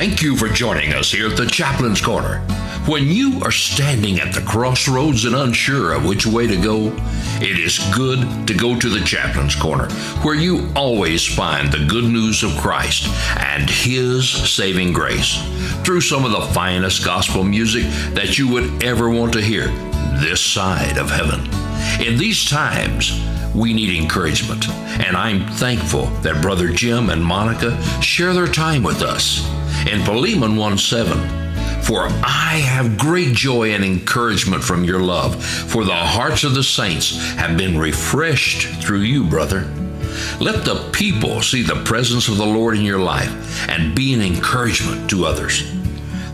Thank you for joining us here at the Chaplain's Corner. When you are standing at the crossroads and unsure of which way to go, it is good to go to the Chaplain's Corner, where you always find the good news of Christ and His saving grace through some of the finest gospel music that you would ever want to hear this side of heaven. In these times, we need encouragement, and I'm thankful that Brother Jim and Monica share their time with us. In Philemon 1:7, for I have great joy and encouragement from your love, for the hearts of the saints have been refreshed through you, brother. Let the people see the presence of the Lord in your life and be an encouragement to others.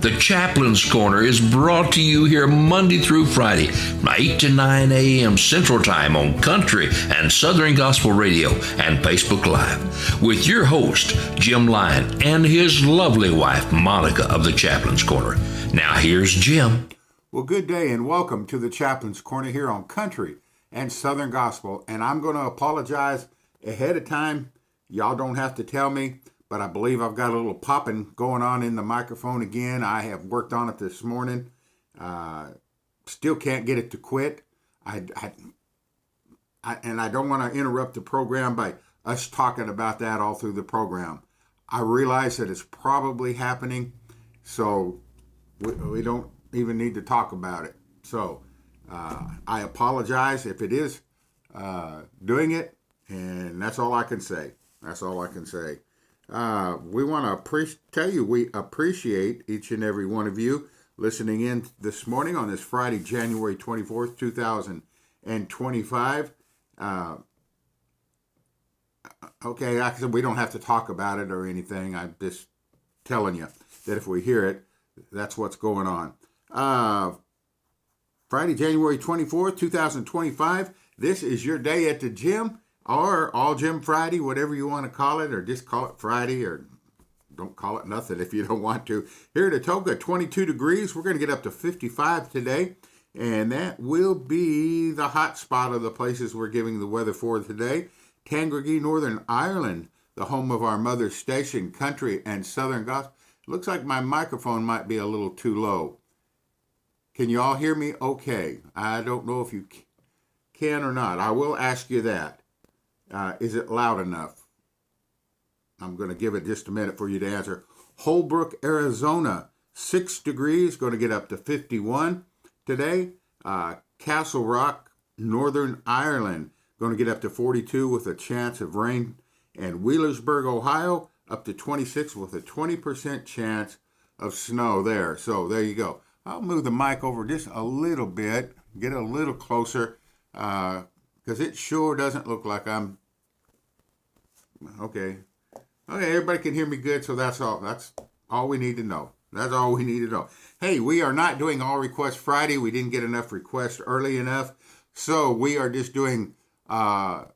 The Chaplain's Corner is brought to you here Monday through Friday from 8 to 9 a.m. Central Time on Country and Southern Gospel Radio and Facebook Live with your host, Jim Lyon, and his lovely wife, Monica of the Chaplain's Corner. Now here's Jim. Well, good day and welcome to the Chaplain's Corner here on Country and Southern Gospel. And I'm going to apologize ahead of time. Y'all don't have to tell me, but I believe I've got a little popping going on in the microphone again. I have worked on it this morning. Still can't get it to quit. And I don't want to interrupt the program by us talking about that all through the program. I realize that it's probably happening, so we don't even need to talk about it. So I apologize if it is doing it, and that's all I can say. That's all I can say. We want to tell you we appreciate each and every one of you listening in this morning on this Friday, January 24th, 2025. Okay, like I said, we don't have to talk about it or anything. I'm just telling you that if we hear it, that's what's going on. Friday, January 24th, 2025. This is your day at the gym. Or All Gym Friday, whatever you want to call it, or just call it Friday, or don't call it nothing if you don't want to. Here at Atoka, 22 degrees. We're going to get up to 55 today, and that will be the hot spot of the places we're giving the weather for today. Tandragee, Northern Ireland, the home of our mother station, Country and Southern Gospel. Looks like my microphone might be a little too low. Can you all hear me okay? I don't know if you can or not. I will ask you that. Is it loud enough? I'm going to give it just a minute for you to answer. Holbrook, Arizona, 6 degrees, going to get up to 51 today. Castle Rock, Northern Ireland, going to get up to 42 with a chance of rain. And Wheelersburg, Ohio, up to 26 with a 20% chance of snow there. So there you go. I'll move the mic over just a little bit, get a little closer, because it sure doesn't look like I'm okay. Everybody can hear me good, so that's all we need to know. That's all we need to know. Hey, we are not doing All Request Friday. We didn't get enough requests early enough, so we are just doing all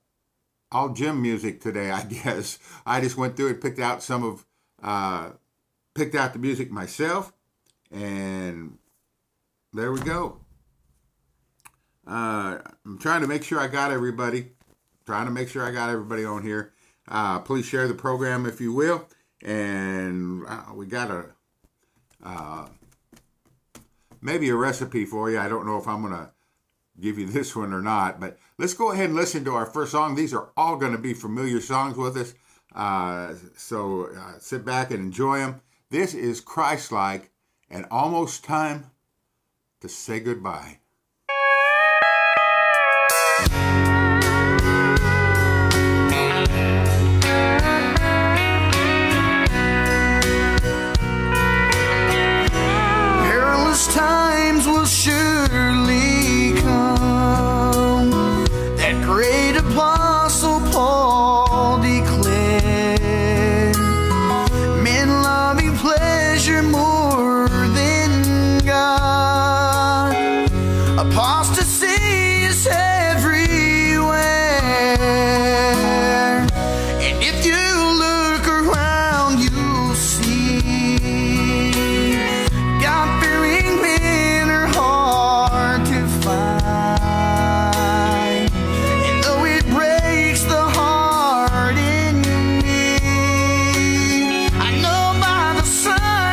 gym music today, I guess. I just went through and picked out the music myself, and there we go. I'm trying to make sure I got everybody. On here. Please share the program if you will. And we got maybe a recipe for you. I don't know if I'm going to give you this one or not. But let's go ahead and listen to our first song. These are all going to be familiar songs with us. So sit back and enjoy them. This is Christ-like and almost time to say goodbye. Times will surely come. That great apostle Paul declared, men loving pleasure more than God. Apostasy is everywhere, and if you look around you'll see God-fearing men are hard to find. And though it breaks the heart in me, I know by the sign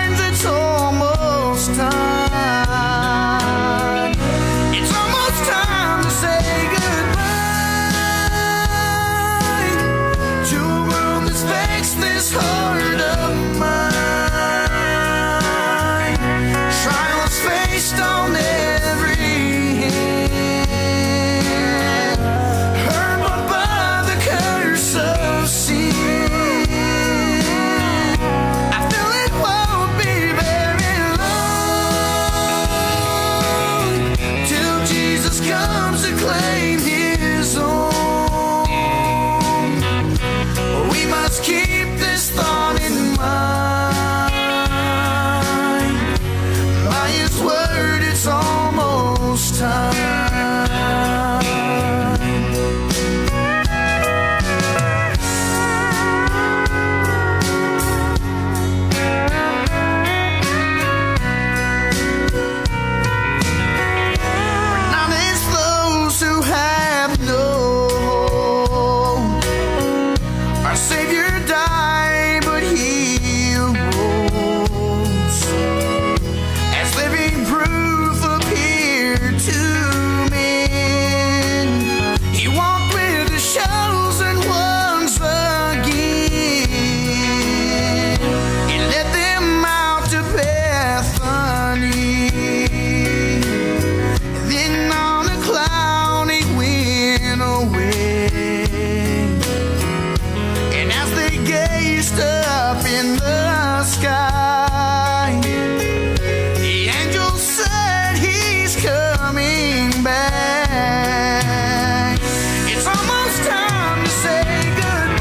gazed up in the sky. The angel said he's coming back. It's almost time to say goodbye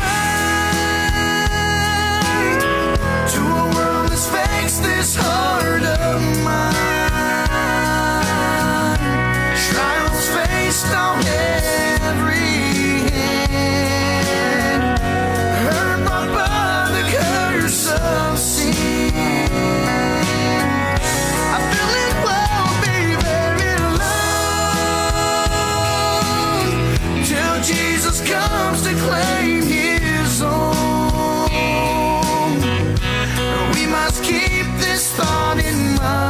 to a world that's fakes this heart of mine. Trials faced on every hand, hurt brought by the curse of sin. I feel it won't be very long till Jesus comes to claim his own. We must keep this thought in mind.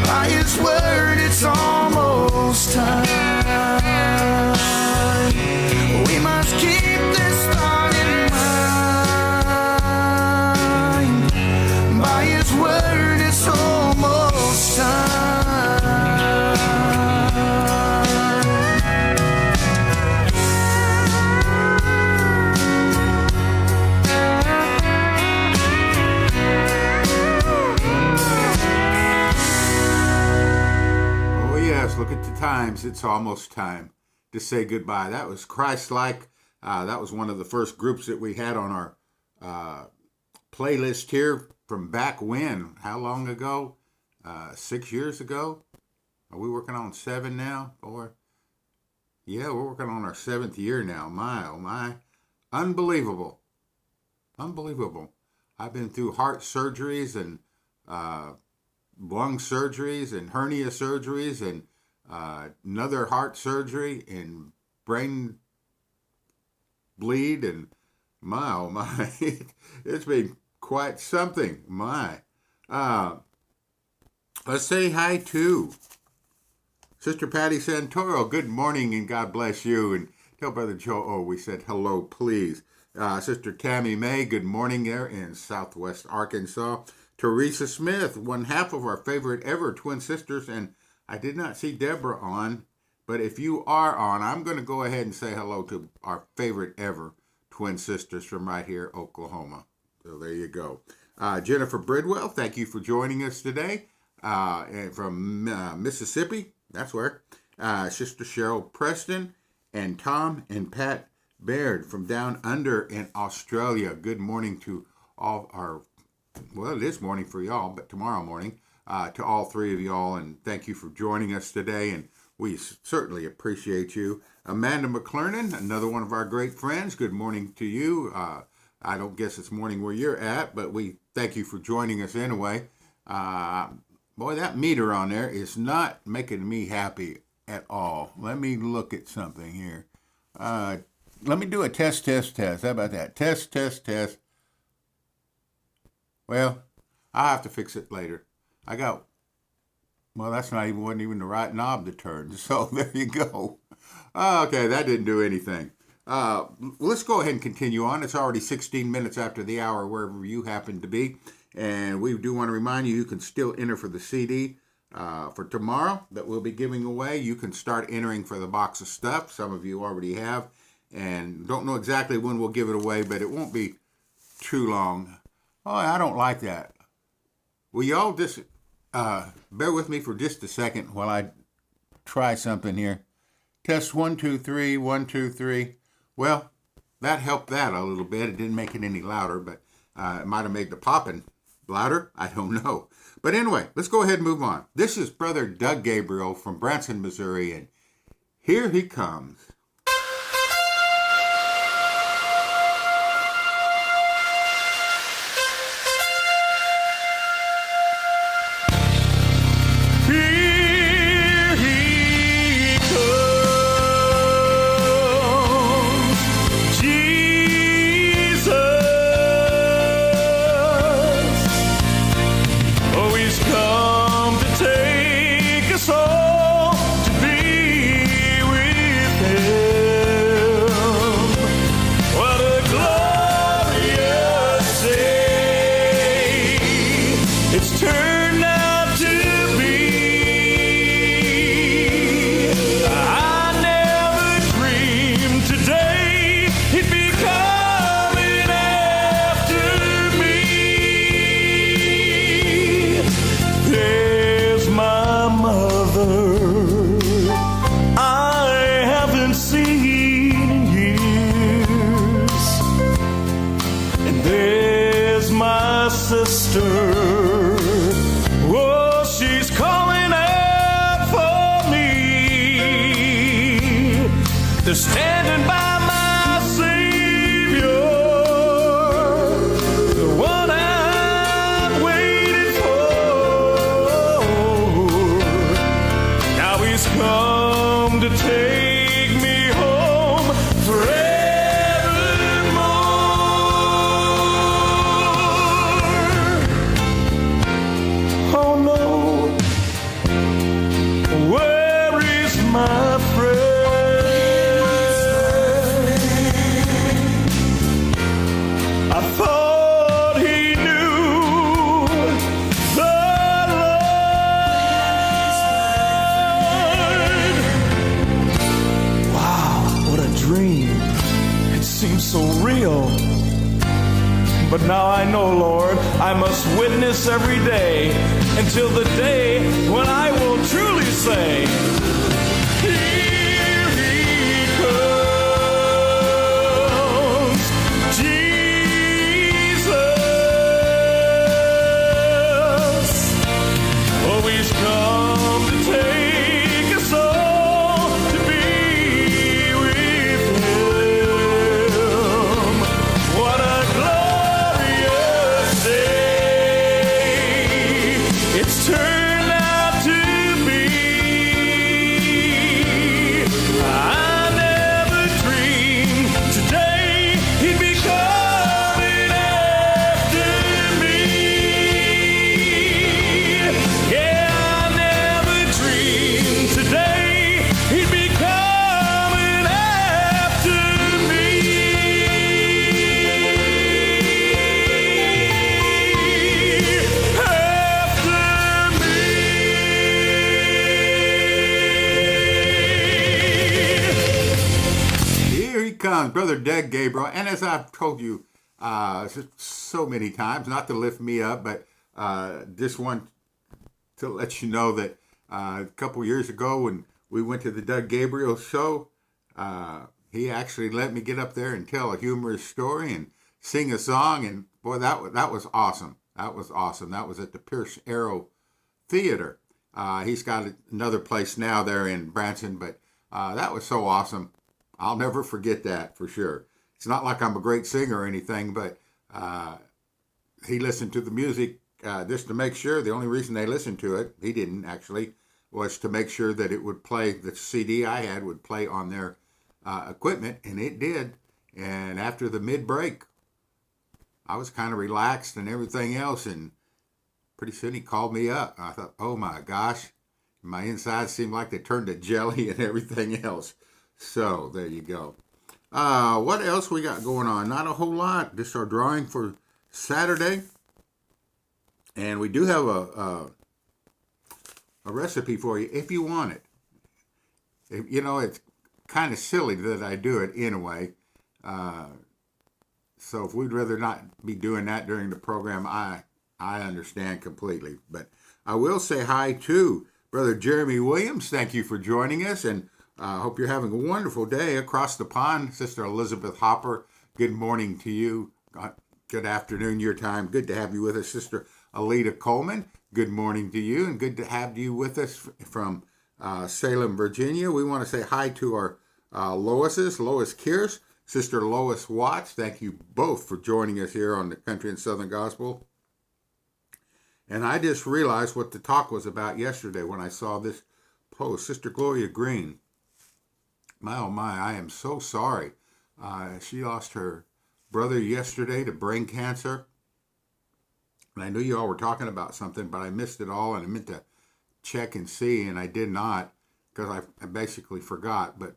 By his word, it's almost time. We must keep this thought in mind. By his word, it's almost time. Oh, yes, look at the times. It's almost time to say goodbye. That was Christ-like. That was one of the first groups that we had on our playlist here from back when? How long ago? 6 years ago? Are we working on 7 now? Or yeah, we're working on our 7th year now. My, oh my. Unbelievable. Unbelievable. I've been through heart surgeries and lung surgeries and hernia surgeries and another heart surgery and brain bleed, and my, oh my, it's been quite something. My. Let's say hi to Sister Patty Santoro. Good morning and God bless you. And tell Brother Joe, oh, we said hello, please. Sister Tammy May, good morning there in Southwest Arkansas. Teresa Smith, one half of our favorite ever twin sisters, and I did not see Deborah on, but if you are on, I'm going to go ahead and say hello to our favorite ever twin sisters from right here, Oklahoma. So there you go. Jennifer Bridwell, thank you for joining us today. And from Mississippi, that's where. Sister Cheryl Preston and Tom and Pat Baird from down under in Australia. Good morning to all our, well, it is morning for y'all, but tomorrow morning to all three of y'all, and thank you for joining us today, and we certainly appreciate you. Amanda McClernand, another one of our great friends, good morning to you. I don't guess it's morning where you're at, but we thank you for joining us anyway. Boy, that meter on there is not making me happy at all. Let me look at something here. Let me do a test. How about that? Test. Well, I'll have to fix it later. Well, that's wasn't even the right knob to turn. So there you go. Okay, that didn't do anything. Let's go ahead and continue on. It's already 16 minutes after the hour, wherever you happen to be. And we do want to remind you, you can still enter for the CD for tomorrow that we'll be giving away. You can start entering for the box of stuff. Some of you already have. And don't know exactly when we'll give it away, but it won't be too long. Oh, I don't like that. Will y'all just bear with me for just a second while I try something here. Test 1, 2, 3, 1, 2, 3. Well, that helped that a little bit. It didn't make it any louder, but it might have made the popping louder. I don't know. But anyway, let's go ahead and move on. This is Brother Doug Gabriel from Branson, Missouri, and here he comes. Come to take us all to be with Him. seems so real. But now I know, Lord, I must witness every day until the day when I will truly say, here he comes, Jesus. Oh, he's come to take us all to be with him. What a glorious day it's turned out to be. I never dreamed today he'd be coming after me. Yeah, I never dreamed today he'd be coming after me. Here he comes, Brother Doug Gabriel. And as I've told you so many times, not to lift me up, but just want to let you know that a couple years ago when we went to the Doug Gabriel show, he actually let me get up there and tell a humorous story and sing a song. And boy, that was awesome. That was awesome. That was at the Pierce Arrow Theater. He's got another place now there in Branson, but that was so awesome. I'll never forget that for sure. It's not like I'm a great singer or anything, but he listened to the music just to make sure. The only reason they listened to it, he didn't actually, was to make sure that it would play, the CD I had would play on their equipment, and it did. And after the mid-break, I was kind of relaxed and everything else, and pretty soon he called me up. I thought, oh my gosh, my insides seemed like they turned to jelly and everything else. So there you go. What else we got going on? Not a whole lot. Just our drawing for Saturday. And we do have a recipe for you if you want it. You know, it's kind of silly that I do it anyway. So if we'd rather not be doing that during the program, I understand completely. But I will say hi to Brother Jeremy Williams. Thank you for joining us, and I hope you're having a wonderful day across the pond. Sister Elizabeth Hopper, good morning to you. Good afternoon your time. Good to have you with us. Sister Alita Coleman, good morning to you, and good to have you with us from Salem, Virginia. We want to say hi to our Loises, Lois Kears, Sister Lois Watts. Thank you both for joining us here on the Country and Southern Gospel. And I just realized what the talk was about yesterday when I saw this post. Sister Gloria Green. My, oh my, I am so sorry. She lost her brother yesterday to brain cancer. And I knew you all were talking about something, but I missed it all, and I meant to check and see, and I did not, because I basically forgot. But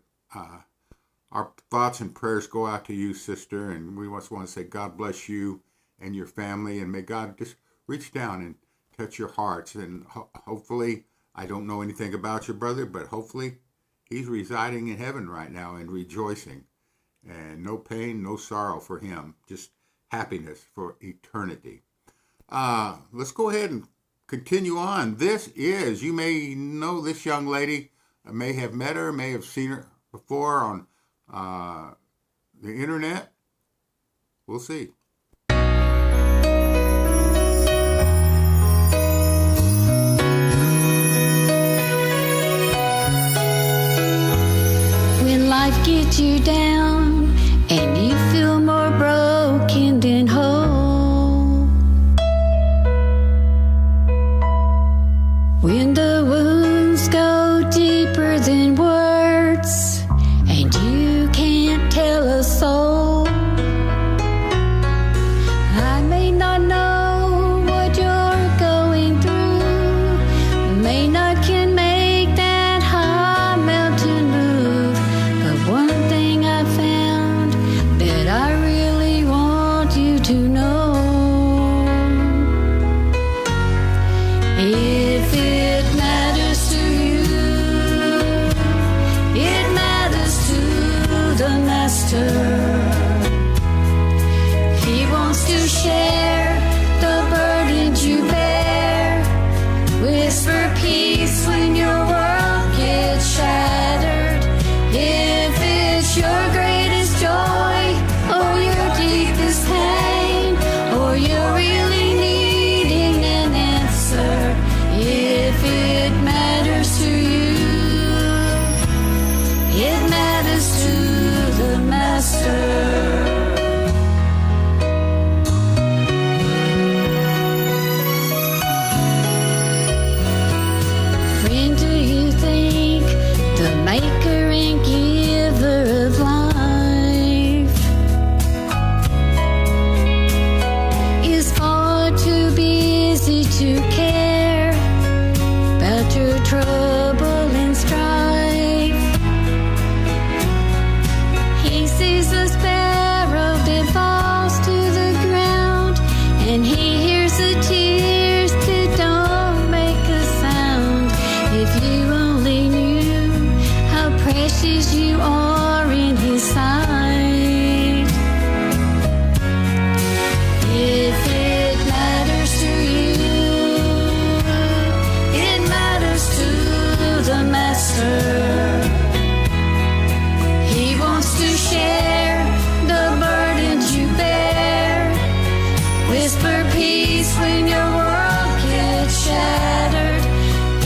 our thoughts and prayers go out to you, sister, and we just want to say God bless you and your family, and may God just reach down and touch your hearts. And hopefully, I don't know anything about your brother, but hopefully he's residing in heaven right now and rejoicing. And no pain, no sorrow for him, just happiness for eternity. Let's go ahead and continue on. This is, you may know this young lady, may have met her, may have seen her before on the internet. We'll see. When life gets you down and you feel more broken than whole, when the wounds go deeper than words and you can't tell a soul, I may not know what you're going through, may not can make that high mountain move, but one thing I found share the burdens you bear. Whisper peace when your world gets shattered. If it's your greatest joy or your deepest pain, or you're really needing an answer, if it matters to you, it matters to the Master. Friend, do you think the maker and giver of life is far too busy to care about your trouble and strife? He sees the sparrow that falls to the ground, and he hears the tears that don't make a sound. If you only knew how precious you are in his sight. If it matters to you, it matters to the Master. He wants to share the burdens you bear. Whisper peace when your world gets shattered.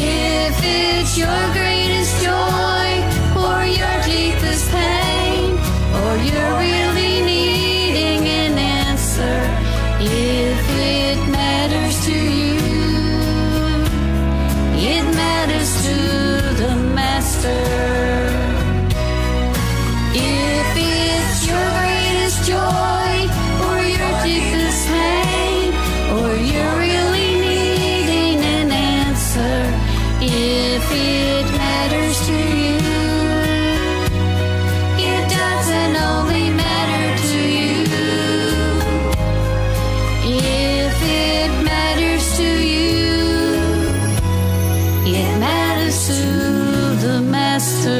If it's your greatest joy or your deepest pain, or you're really needing an answer, if it matters to you, it matters to the Master. If it's your greatest joy or your deepest pain, or you're really needing an answer, if it matters to you, it doesn't only matter to you. If it matters to you, it matters to the Master.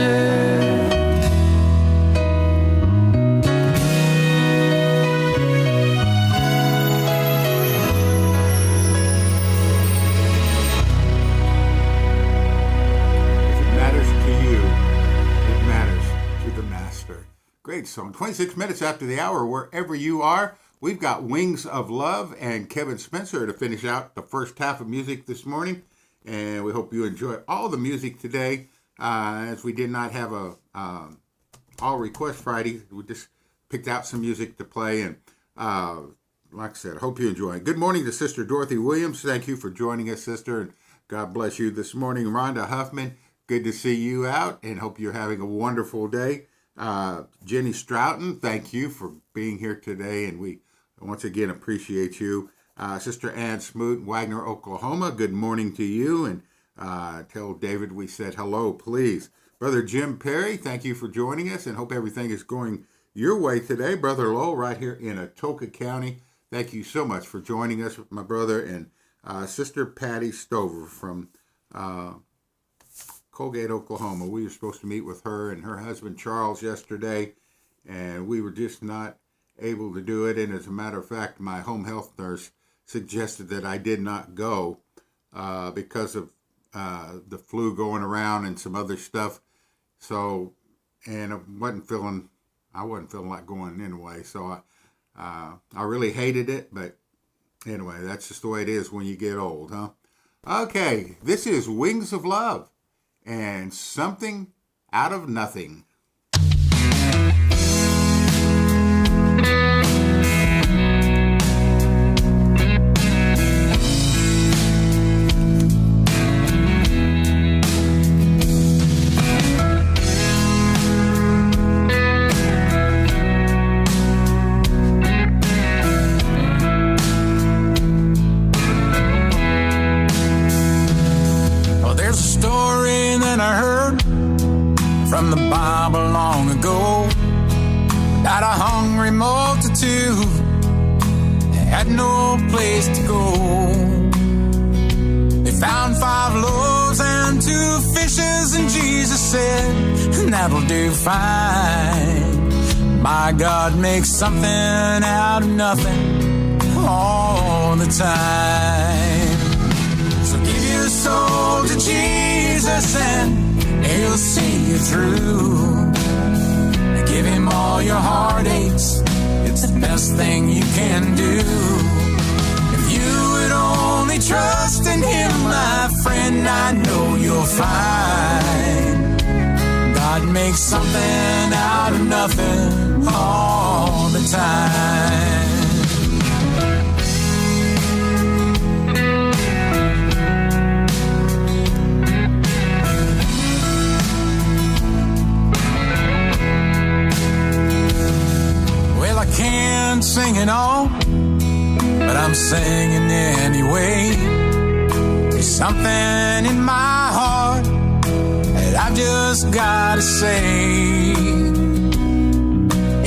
If it matters to you, it matters to the Master. Great song. 26 minutes after the hour, wherever you are, we've got Wings of Love and Kevin Spencer to finish out the first half of music this morning. And we hope you enjoy all the music today. As we did not have a all request Friday, we just picked out some music to play. And like I said, hope you enjoy it. Good morning to Sister Dorothy Williams. Thank you for joining us, sister. And God bless you this morning. Rhonda Huffman, good to see you out and hope you're having a wonderful day. Jenny Stroughton, thank you for being here today. And we once again appreciate you. Sister Ann Smoot, Wagner, Oklahoma, good morning to you. And tell David we said hello, please. Brother Jim Perry, thank you for joining us and hope everything is going your way today. Brother Lowell, right here in Atoka County, thank you so much for joining us with my brother. And Sister Patty Stover from Colgate, Oklahoma. We were supposed to meet with her and her husband Charles yesterday, and we were just not able to do it. And as a matter of fact, my home health nurse suggested that I did not go because of the flu going around and some other stuff. So, and I wasn't feeling like going anyway. So I really hated it, but anyway, that's just the way it is when you get old, huh? Okay, this is Wings of Love and Something Out of Nothing. From the Bible long ago, about a hungry multitude had no place to go. They found 5 loaves and 2 fishes, and Jesus said, that'll do fine. My God makes something out of nothing. all the time. So give your soul to Jesus and He'll see you through. Give Him all your heartaches, it's the best thing you can do. If you would only trust in Him, my friend, I know you'll find God makes something out of nothing all the time. Well, I can't sing it all, but I'm singing anyway. There's something in my heart that I've just gotta say.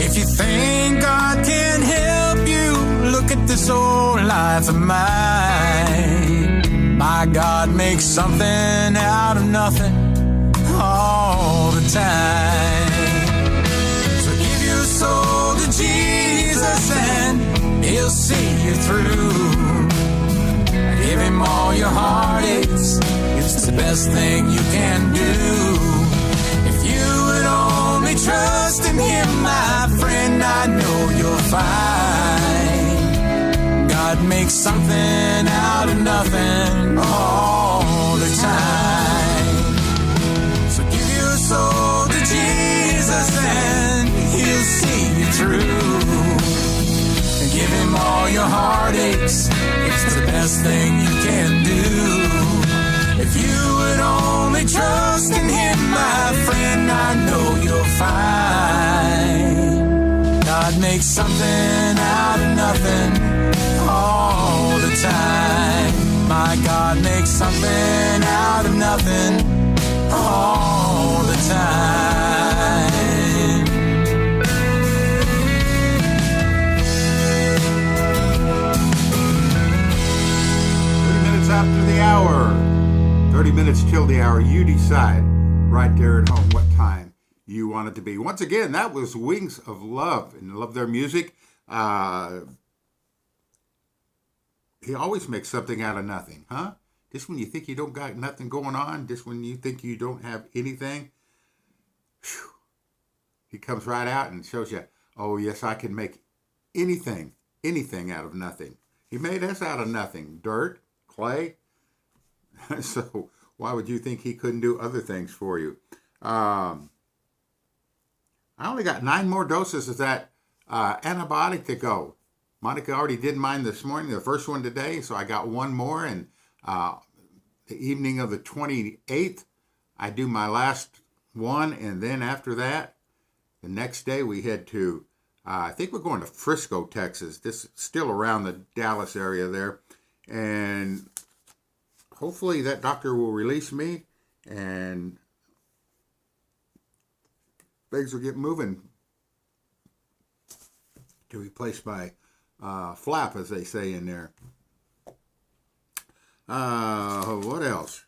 If you think God can help you, look at this old life of mine. My God makes something out of nothing all the time. So give your soul to Jesus and He'll see you through. Give Him all your heartaches, it's the best thing you can do. If you would only trust in Him, my friend, I know you'll find God makes something out of nothing all the time. So give your soul to Jesus and He'll see you through. Give Him all your heartaches, it's the best thing you can do. If you would only trust in Him, my friend, I know you'll find God makes something out of nothing all the time. My God makes something out of nothing all the time. After the hour, 30 minutes till the hour, you decide right there at home what time you want it to be. Once again, that was Wings of Love, and I love their music. He always makes something out of nothing, huh? Just when you think you don't got nothing going on, just when you think you don't have anything, whew, He comes right out and shows you, oh yes, I can make anything out of nothing. He made us out of nothing, dirt, clay. So why would you think He couldn't do other things for you? I only got 9 more doses of that antibiotic to go. Monica already did mine this morning, the first one today, so I got 1 more, and the evening of the 28th, I do my last one, and then after that, the next day we head to, I think we're going to Frisco, Texas. This is still around the Dallas area there. And hopefully that doctor will release me and things will get moving to replace my flap, as they say in there. What else?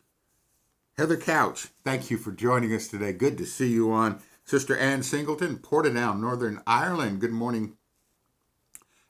Heather Couch, thank you for joining us today. Good to see you on. Sister Ann Singleton, Portadown, Northern Ireland. Good morning,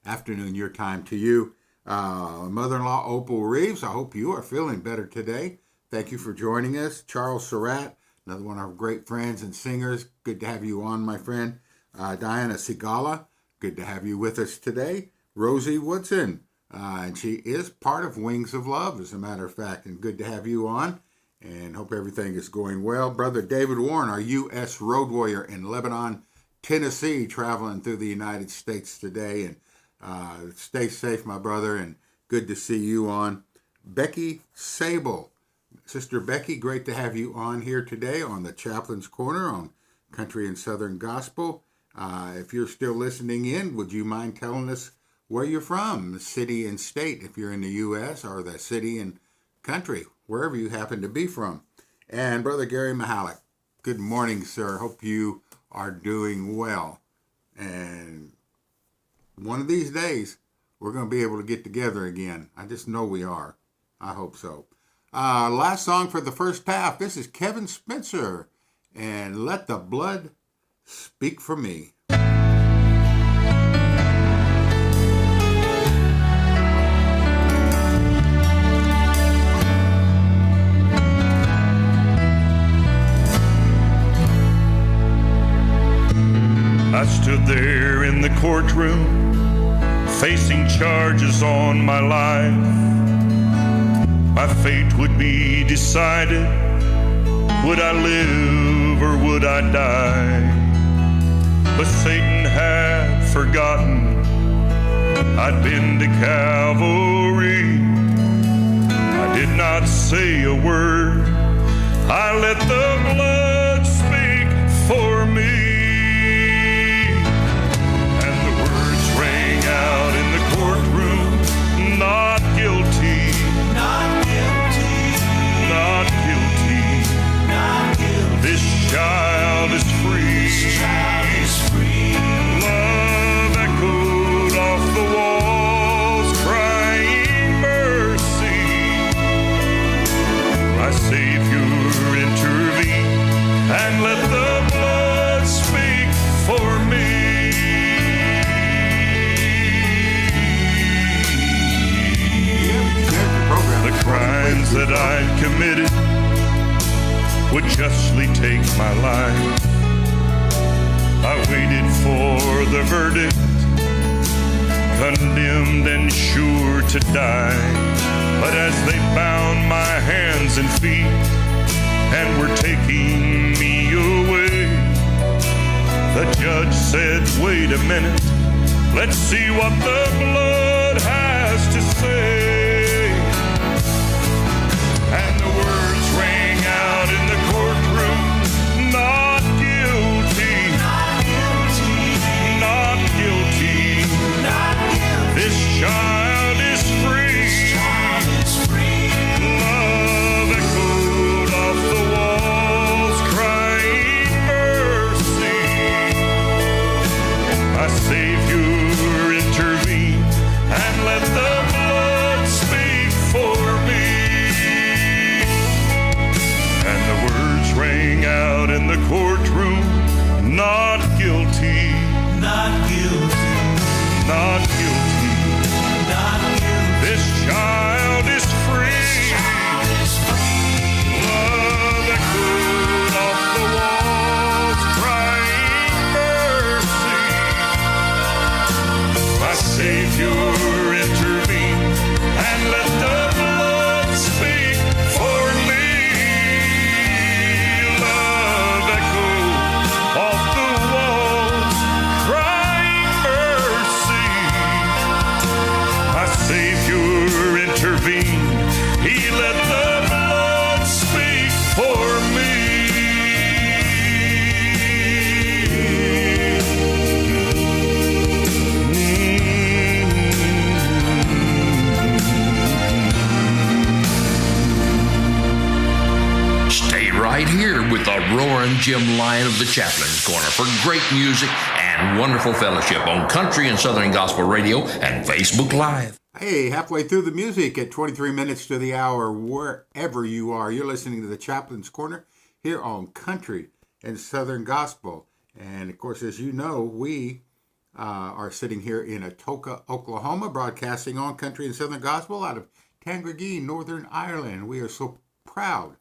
afternoon, your time to you. Mother-in-law Opal Reeves, I hope you are feeling better today. Thank you for joining us. Charles Surratt, another one of our great friends and singers. Good to have you on, my friend. Diana Sigala, good to have you with us today. Rosie Woodson, and she is part of Wings of Love, as a matter of fact, and good to have you on, and hope everything is going well. Brother David Warren, our U.S. road warrior in Lebanon, Tennessee, traveling through the United States today, and stay safe, my brother, and good to see you on. Becky Sable, Sister Becky, great to have you on here today on the Chaplain's Corner on Country and Southern Gospel. If you're still listening in, would you mind telling us where you're from, the city and state, if you're in the U.S., or the city and country, wherever you happen to be from. And Brother Gary Mahalik, good morning, sir. Hope you are doing well. And one of these days, we're going to be able to get together again. I just know we are. I hope so. Last song for the first half. This is Kevin Spencer, and Let the Blood Speak for Me. courtroom, facing charges on my life. My fate would be decided. Would I live or would I die? But Satan had forgotten I'd been to Calvary. I did not say a word. I let the blood speak for me. And the words rang out in the courtroom, not guilty, not guilty, not guilty, not guilty. This child is free. This child is free. Love echoed off the walls, crying mercy. My Savior intervened and let the blood speak for me. The crimes that I'd committed would justly take my life. I waited for the verdict, condemned and sure to die. But as they bound my hands and feet and were taking me away, the judge said, wait a minute, let's see what the blood has to say. And the words rang out in the courtroom, not guilty, not guilty, not guilty, not guilty. This child is free. This child is free. Love echoed off the walls, crying mercy. My Savior intervened and let the blood speak for me. And the words rang out in the courtroom, not guilty, not guilty, not guilty, not guilty. This child is free. This child is free. Love echoed off the walls, crying mercy. My Savior intervened and let the blood speak for me. Love echoed off the walls, crying mercy. My Savior intervened. He let the blood speak for me. Stay right here with the Roaring Jim Lion of the Chaplain's Corner for great music and wonderful fellowship on Country and Southern Gospel Radio and Facebook Live. Hey, halfway through the music at 23 minutes to the hour, wherever you are, you're listening to the Chaplain's Corner here on Country and Southern Gospel. And of course, as you know, we are sitting here in Atoka, Oklahoma, broadcasting on Country and Southern Gospel out of Tandragee, Northern Ireland. We are so proud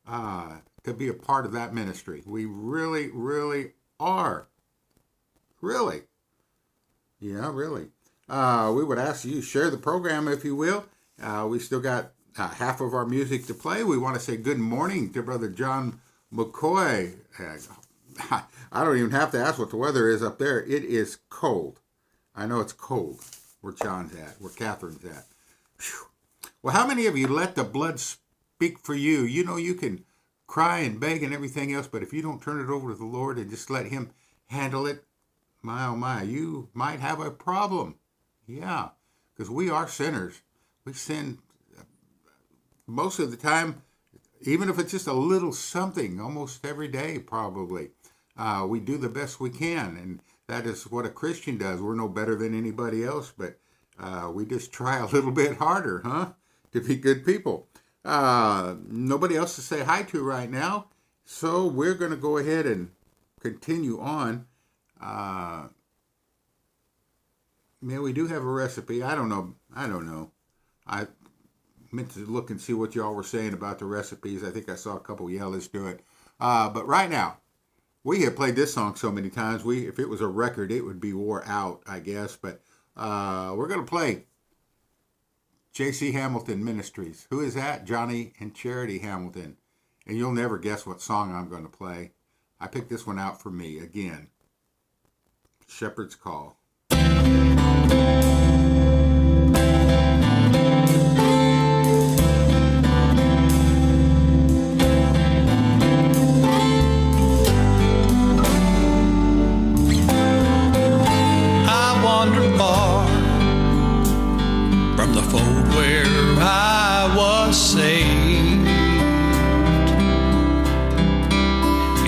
to be a part of that ministry. We really, really are. Really. Yeah, really. We would ask you to share the program, if you will. We still got half of our music to play. We want to say good morning to Brother John McCoy. I don't even have to ask what the weather is up there. It is cold. I know it's cold where John's at, where Catherine's at. Whew. Well, how many of you let the blood speak for you? You know, you can cry and beg and everything else, but if you don't turn it over to the Lord and just let Him handle it, my oh my, you might have a problem. Yeah, because we are sinners. We sin most of the time, even if it's just a little something, almost every day probably. We do the best we can, and that is what a Christian does. We're no better than anybody else, but we just try a little bit harder, to be good people. Nobody else to say hi to right now, so we're going to go ahead and continue on. Yeah, we do have a recipe. I don't know. I meant to look and see what y'all were saying about the recipes. I think I saw a couple yellows do it. But right now, We have played this song so many times. If it was a record, it would be wore out, I guess. But we're going to play J.C. Hamilton Ministries. Who is that? Johnny and Charity Hamilton. And you'll never guess what song I'm going to play. I picked this one out for me again. Shepherd's Call.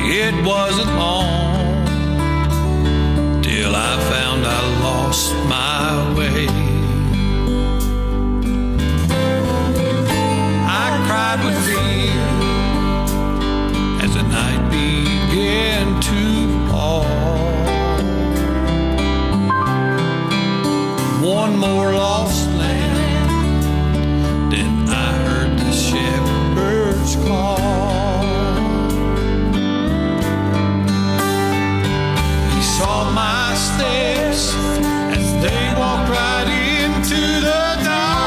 It wasn't long till I found I lost my way. I cried with fear as the night began to fall. One more lost lamb, then I heard the shepherd's call. Saw my steps as they walked right into the dark.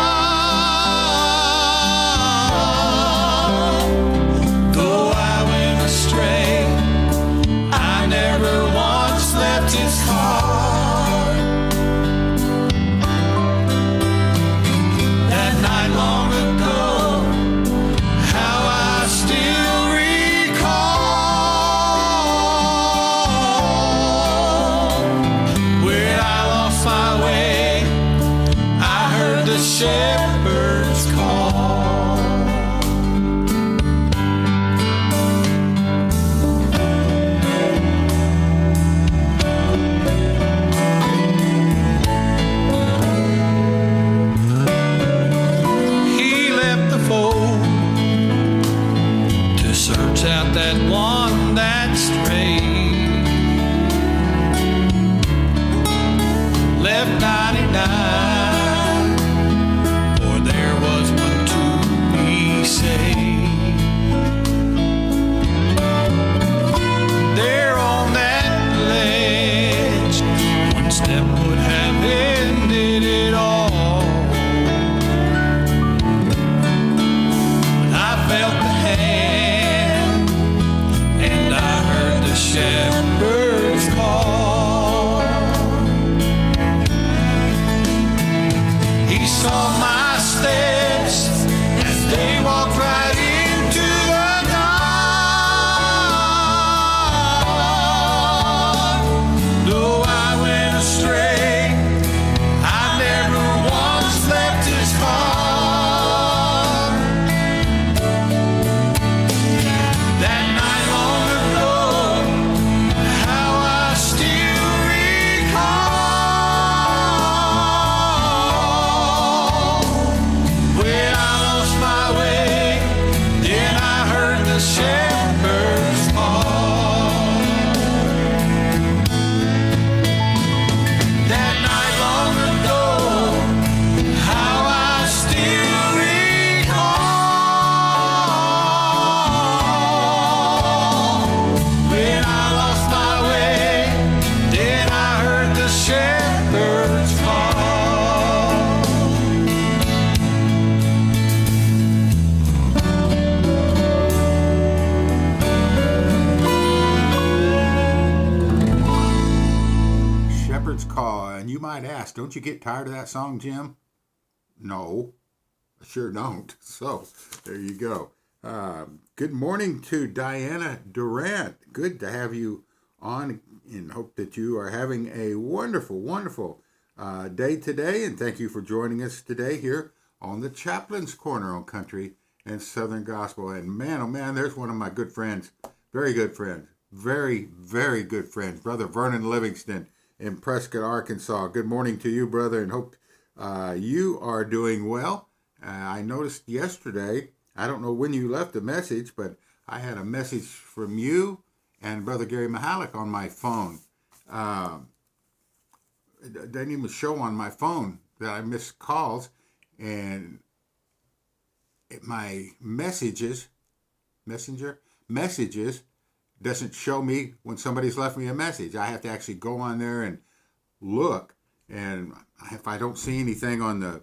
Though I went astray, I never once left his heart. That night long ago, how I still recall. Shepherd's call. He left the fold to search out that one that strayed. Left 99. There on that ledge, one step would have ended it all. But I felt the hand, and I heard the shepherd's call. He saw my steps as they walked right into the dark. Though I went astray, I never once left his heart. That night long ago, how I still recall. When I lost my way, then I heard the shepherd's call. That night long ago, how I still recall. When I lost my way, then I heard the shepherd's call. Shepherd's Call. And you might ask, don't you get tired of that song, Jim? No, I sure don't. So there you go. Good morning to Diana Durant. Good to have you on, and hope that you are having a wonderful, wonderful day today. And thank you for joining us today here on the Chaplain's Corner on Country and Southern Gospel. And man, oh man, there's one of my good friends, very good friends, very, very good friends, Brother Vernon Livingston in Prescott, Arkansas. Good morning to you, brother, and hope you are doing well. I noticed yesterday, I don't know when you left a message, but I had a message from you and Brother Gary Mahalik on my phone. It didn't even show on my phone that I missed calls, and my messages doesn't show me when somebody's left me a message. I have to actually go on there and look. And if I don't see anything on the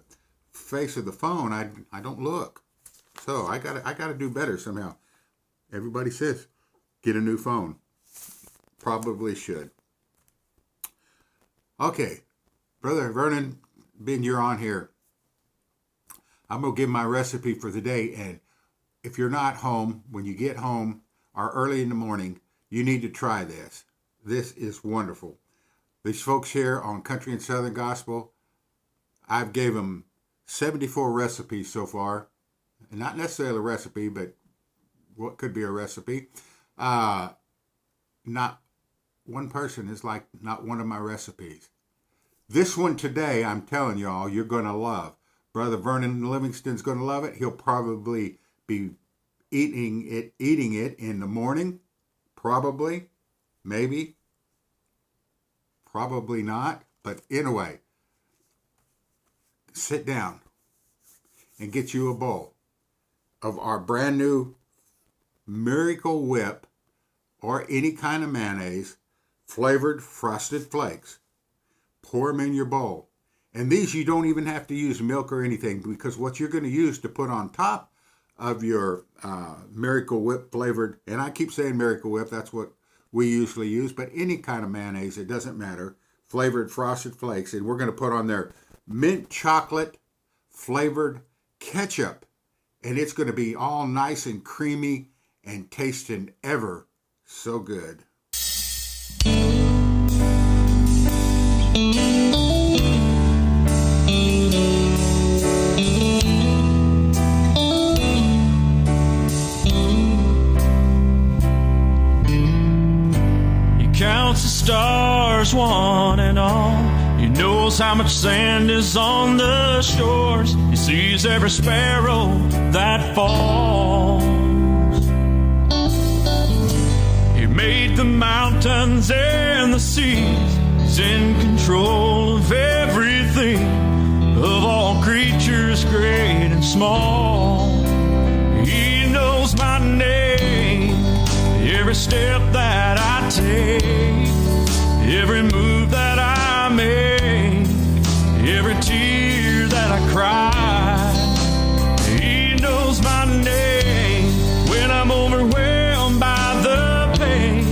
face of the phone, I don't look. So I gotta do better somehow. Everybody says, get a new phone. Probably should. Okay, Brother Vernon, being you're on here, I'm going to give my recipe for the day. And if you're not home, when you get home or early in the morning, you need to try this. This is wonderful. These folks here on Country and Southern Gospel, I've gave them 74 recipes so far. And not necessarily a recipe, but what could be a recipe. Not one person is like not one of my recipes. This one today, I'm telling y'all, you're going to love. Brother Vernon Livingston's going to love it. He'll probably be eating it in the morning. Probably. Maybe. Probably not. But anyway, sit down and get you a bowl of our brand new Miracle Whip or any kind of mayonnaise flavored Frosted Flakes. Pour them in your bowl. And these you don't even have to use milk or anything, because what you're going to use to put on top of your Miracle Whip flavored, and I keep saying Miracle Whip, that's what we usually use, but any kind of mayonnaise, it doesn't matter, flavored Frosted Flakes. And we're going to put on there mint chocolate flavored ketchup. And it's going to be all nice and creamy and tasting ever so good. Counts the stars, one and all. He knows how much sand is on the shores. He sees every sparrow that falls. He made the mountains and the seas. He's in control of everything, of all creatures great and small. He knows my name, every step that I take, every move that I make, every tear that I cry. He knows my name when I'm overwhelmed by the pain.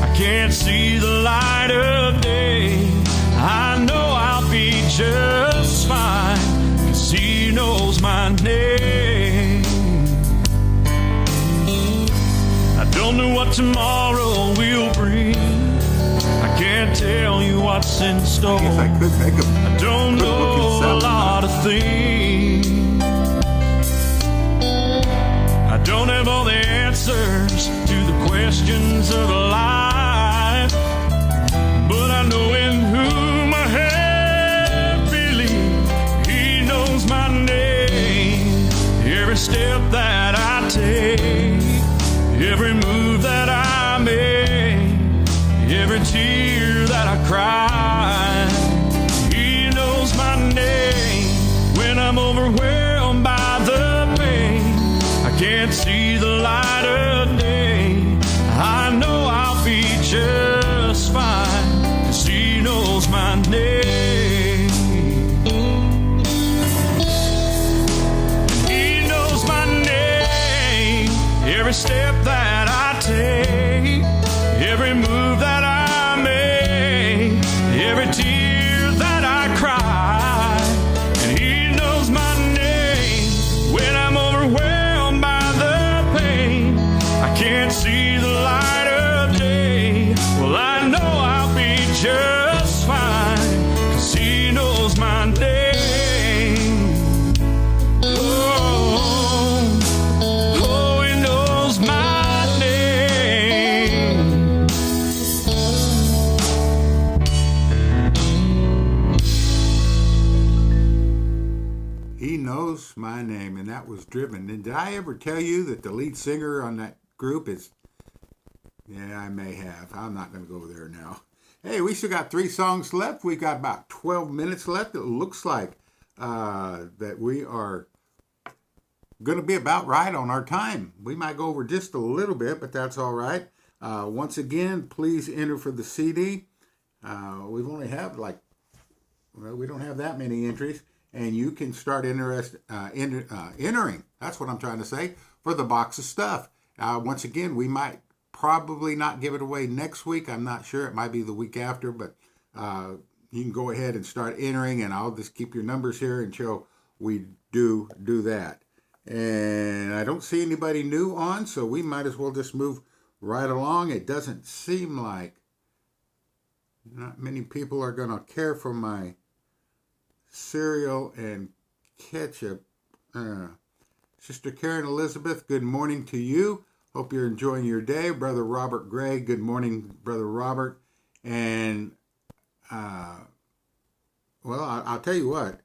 I can't see the light of day. I know I'll be just fine, 'cause he knows my name. I don't know what tomorrow will bring. I can't tell you what's in store. I could make I don't know a lot of things. I don't have all the answers to the questions of life, but I know in whom I have believed. He knows my name, every step that I take, every move that I make, every tear that I cry. He knows my name when I'm overwhelmed by the pain. I can't see the light of day. I know I'll be just fine, 'cause he knows my name. He knows my name, every step that I take, every move that I make, every tear that I cry. And he knows my name when I'm overwhelmed by the pain. I can't see the light of day. Well, I know I'll be just fine, 'cause he knows my name. Oh, he knows my name. He knows my name, and that was Driven. And did I ever tell you that the lead singer on that group is... Yeah, I may have. I'm not going to go there now. Hey, we still got 3 songs left. We've got about 12 minutes left. It looks like that we are going to be about right on our time. We might go over just a little bit, but that's all right. Once again, please enter for the CD. We've only have we don't have that many entries, and you can start entering. That's what I'm trying to say, for the box of stuff. Once again, we might probably not give it away next week. I'm not sure. It might be the week after, but you can go ahead and start entering, and I'll just keep your numbers here until we do that. And I don't see anybody new on, so we might as well just move right along. It doesn't seem like not many people are going to care for my cereal and ketchup. Sister Karen Elizabeth, good morning to you. Hope you're enjoying your day. Brother Robert Gray, good morning, Brother Robert. And, well, I'll tell you what,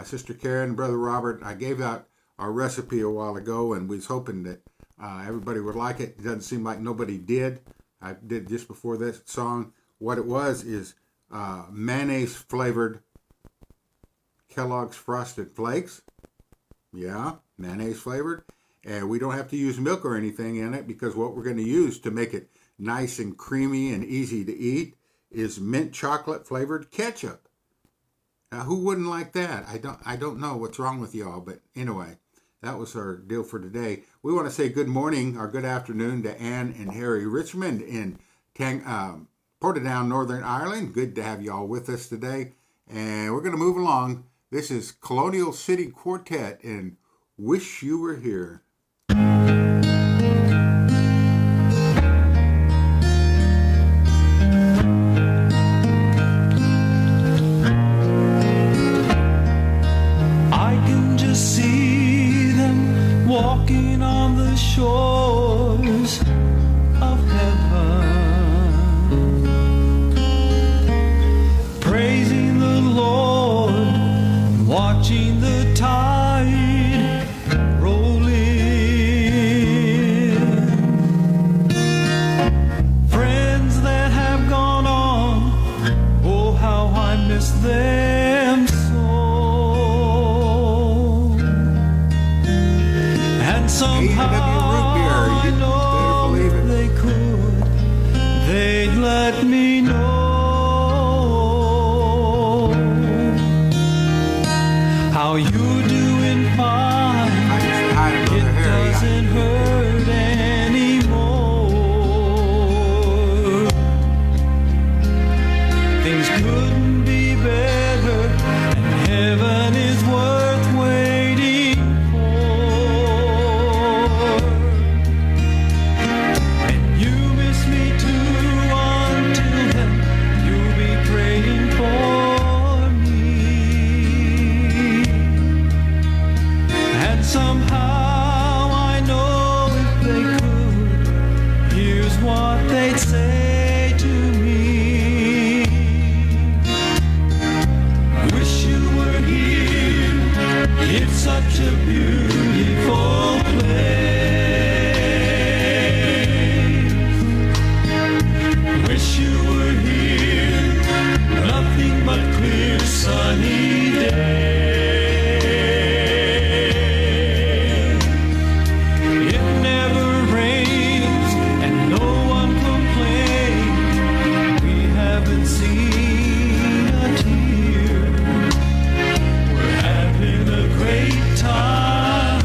Sister Karen, Brother Robert, I gave out our recipe a while ago, and we was hoping that everybody would like it. It doesn't seem like nobody did. I did just before this song. What it was is mayonnaise-flavored Kellogg's Frosted Flakes. Yeah, mayonnaise-flavored. And we don't have to use milk or anything in it, because what we're going to use to make it nice and creamy and easy to eat is mint chocolate-flavored ketchup. Now, who wouldn't like that? I don't know what's wrong with y'all, but anyway, that was our deal for today. We want to say good morning or good afternoon to Ann and Harry Richmond in Portadown, Northern Ireland. Good to have y'all with us today. And we're going to move along. This is Colonial City Quartet and Wish You Were Here. Walking on the shores of heaven, praising the Lord, watching the tide roll in. Friends that have gone on, oh how I miss them so. Somehow I know if they could, they'd let me know how you doing fine. It doesn't hurt anymore. Things couldn't be better, and heaven is worth waiting. Somehow I know if they could, here's what they'd say to me. Wish you were here, it's such a beautiful place. Wish you were here, nothing but clear sunny days. Time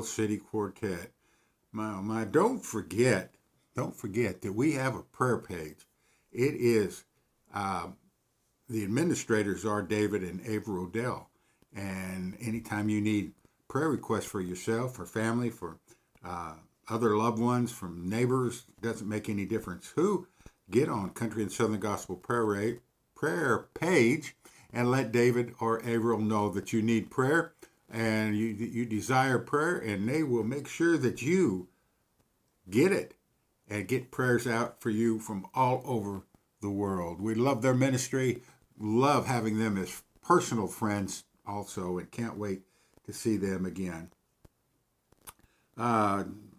City Quartet. My, don't forget that we have a prayer page. It is, the administrators are David and Avery Odell. And anytime you need prayer requests for yourself, for family, for other loved ones, from neighbors, doesn't make any difference who, get on Country and Southern Gospel prayer page and let David or Averill know that you need prayer and you desire prayer, and they will make sure that you get it and get prayers out for you from all over the world. We love their ministry, love having them as personal friends also, and can't wait to see them again.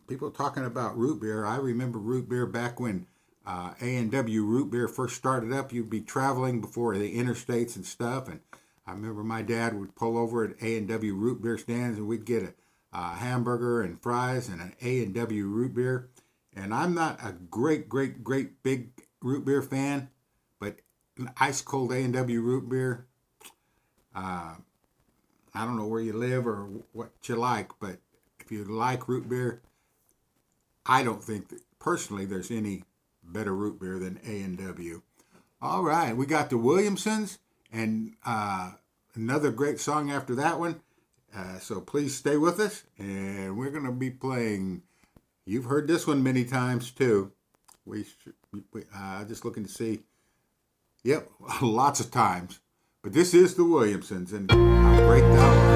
People talking about root beer. I remember root beer back when A&W root beer first started up. You'd be traveling before the interstates and stuff, and I remember my dad would pull over at A&W root beer stands, and we'd get a hamburger and fries and an A&W root beer. And I'm not a great big root beer fan, but an ice cold A&W root beer, I don't know where you live or what you like, but if you like root beer, I don't think that, personally, there's any better root beer than A&W. All right, we got the Williamsons, and another great song after that one. So please stay with us, and we're going to be playing, you've heard this one many times too. Just looking to see, yep, lots of times. But this is the Williamsons, and I'll break down.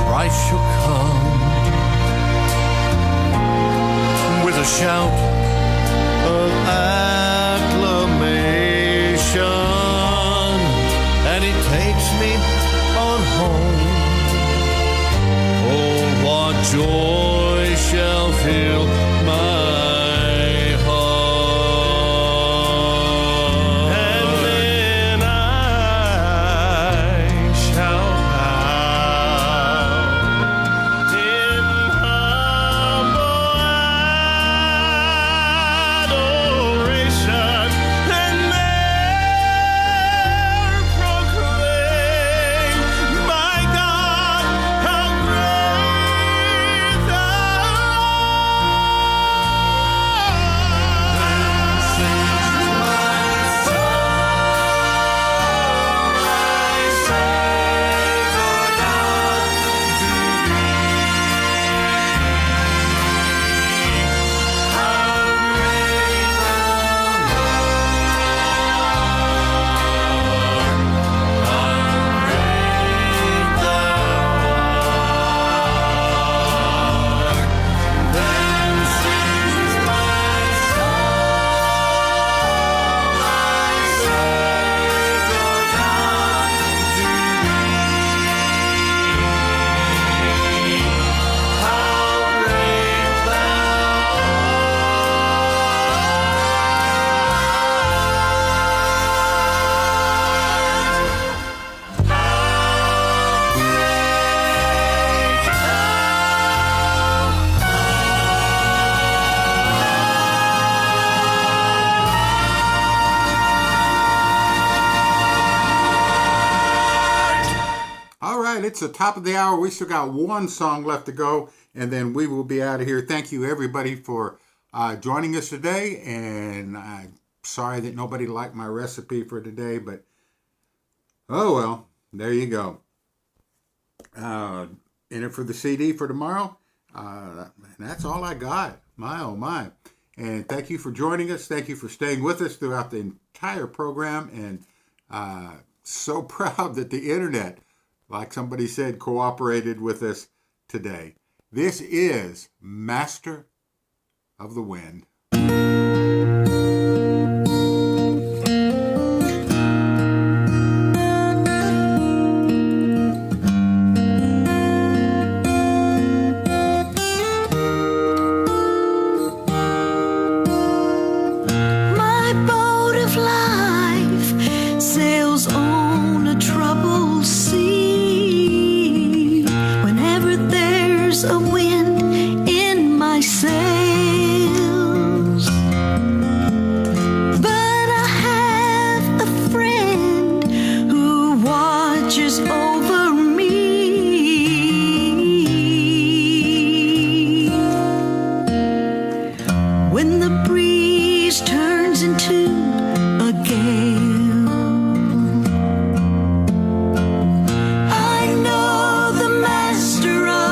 Christ shall come with a shout of acclamation, and he takes me on home. Oh, what joy shall fill my My God, how great it's the top of the hour. We still got one song left to go, and then we will be out of here. Thank you, everybody, for joining us today. And I'm sorry that nobody liked my recipe for today, but oh well, there you go. Enter for the CD for tomorrow. That's all I got. My, oh my. And thank you for joining us. Thank you for staying with us throughout the entire program. And so proud that the internet, like somebody said, cooperated with us today. This is Master of the Wind. A wind in my sails, but I have a friend who watches over me. When the breeze turns into a gale, I know the master of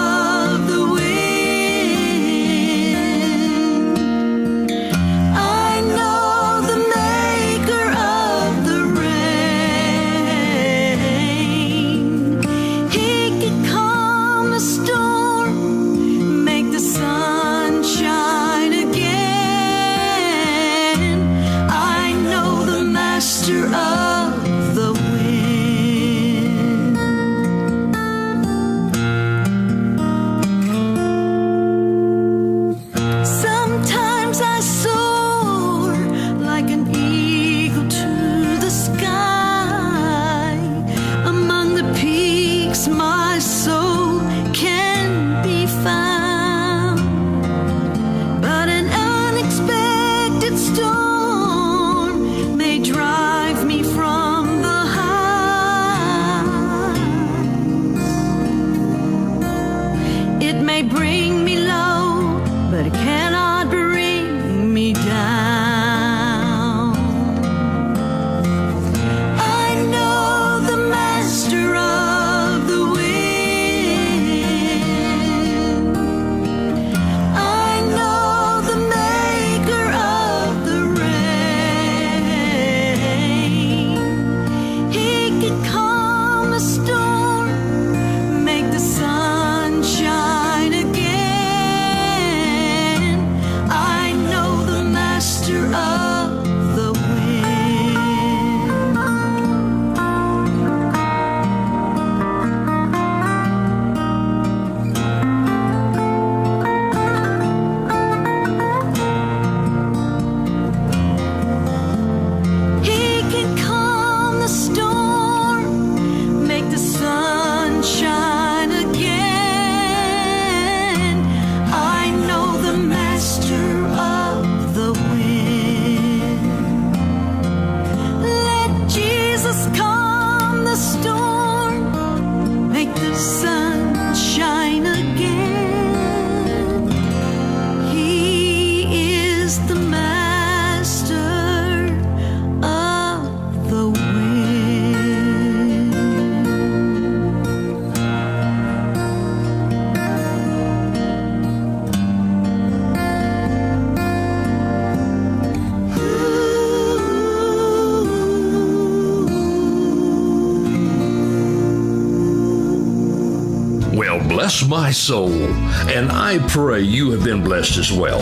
Bless my soul, and I pray you have been blessed as well.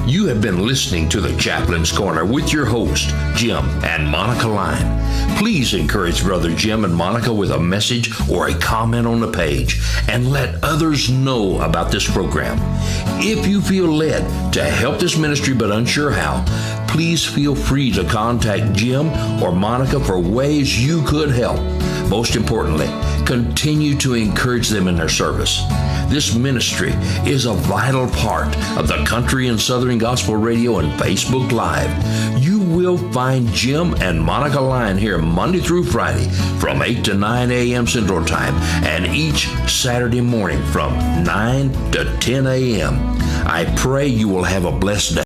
You have been listening to the Chaplain's Corner with your host, Jim and Monica Lyon. Please encourage Brother Jim and Monica with a message or a comment on the page, and let others know about this program. If you feel led to help this ministry but unsure how, please feel free to contact Jim or Monica for ways you could help. Most importantly, continue to encourage them in their service. This ministry is a vital part of the Country and Southern Gospel Radio and Facebook Live. You will will find Jim and Monica Lyon here Monday through Friday from 8 to 9 a.m. Central Time, and each Saturday morning from 9 to 10 a.m. I pray you will have a blessed day.